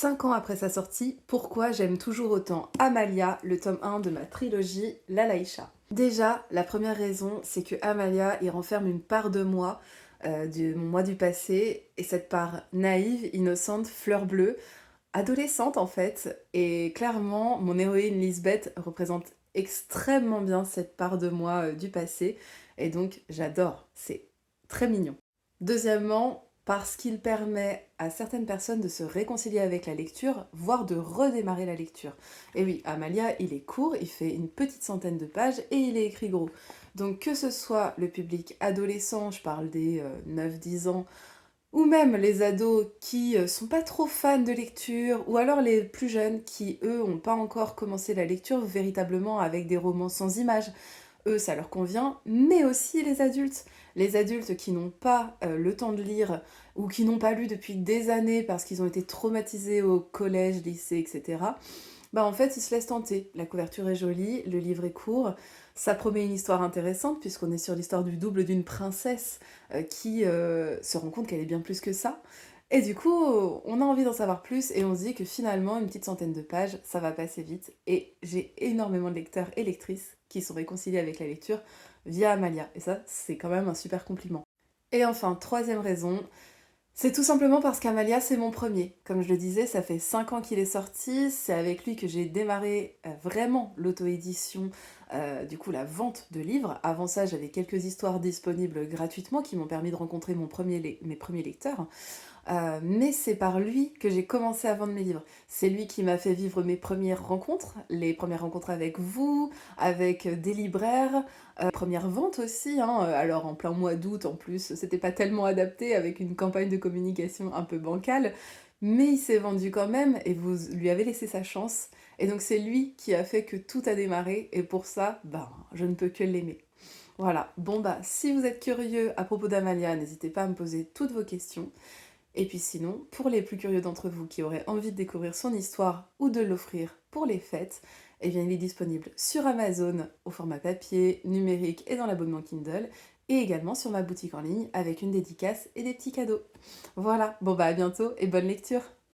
5 ans après sa sortie, pourquoi j'aime toujours autant Amalia, le tome 1 de ma trilogie La Laïcha. Déjà, la première raison, c'est que Amalia y renferme une part de moi, de mon moi du passé, et cette part naïve, innocente, fleur bleue, adolescente en fait, et clairement, mon héroïne Lisbeth représente extrêmement bien cette part de moi du passé, et donc j'adore, c'est très mignon. Deuxièmement, parce qu'il permet à certaines personnes de se réconcilier avec la lecture, voire de redémarrer la lecture. Et oui, Amalia, il est court, il fait une petite centaine de pages et il est écrit gros. Donc que ce soit le public adolescent, je parle des 9-10 ans, ou même les ados qui sont pas trop fans de lecture, ou alors les plus jeunes qui, eux, ont pas encore commencé la lecture véritablement avec des romans sans images, eux, ça leur convient, mais aussi les adultes. Les adultes qui n'ont pas le temps de lire ou qui n'ont pas lu depuis des années parce qu'ils ont été traumatisés au collège, lycée, etc. Bah en fait, ils se laissent tenter. La couverture est jolie, le livre est court, ça promet une histoire intéressante puisqu'on est sur l'histoire du double d'une princesse qui se rend compte qu'elle est bien plus que ça. Et du coup, on a envie d'en savoir plus et on se dit que finalement, une petite centaine de pages, ça va passer vite. Et j'ai énormément de lecteurs et lectrices qui sont réconciliés avec la lecture via Amalia. Et ça, c'est quand même un super compliment. Et enfin, troisième raison, c'est tout simplement parce qu'Amalia, c'est mon premier. Comme je le disais, ça fait 5 ans qu'il est sorti, c'est avec lui que j'ai démarré vraiment l'auto-édition, du coup la vente de livres. Avant ça, j'avais quelques histoires disponibles gratuitement qui m'ont permis de rencontrer mes premiers lecteurs. Mais c'est par lui que j'ai commencé à vendre mes livres. C'est lui qui m'a fait vivre mes premières rencontres, les premières rencontres avec vous, avec des libraires, première vente aussi, hein, alors en plein mois d'août en plus, c'était pas tellement adapté avec une campagne de communication un peu bancale, mais il s'est vendu quand même et vous lui avez laissé sa chance. Et donc c'est lui qui a fait que tout a démarré et pour ça, ben, je ne peux que l'aimer. Voilà, bon bah si vous êtes curieux à propos d'Amalia, n'hésitez pas à me poser toutes vos questions. Et puis sinon, pour les plus curieux d'entre vous qui auraient envie de découvrir son histoire ou de l'offrir pour les fêtes, eh bien il est disponible sur Amazon au format papier, numérique et dans l'abonnement Kindle, et également sur ma boutique en ligne avec une dédicace et des petits cadeaux. Voilà, bon bah à bientôt et bonne lecture.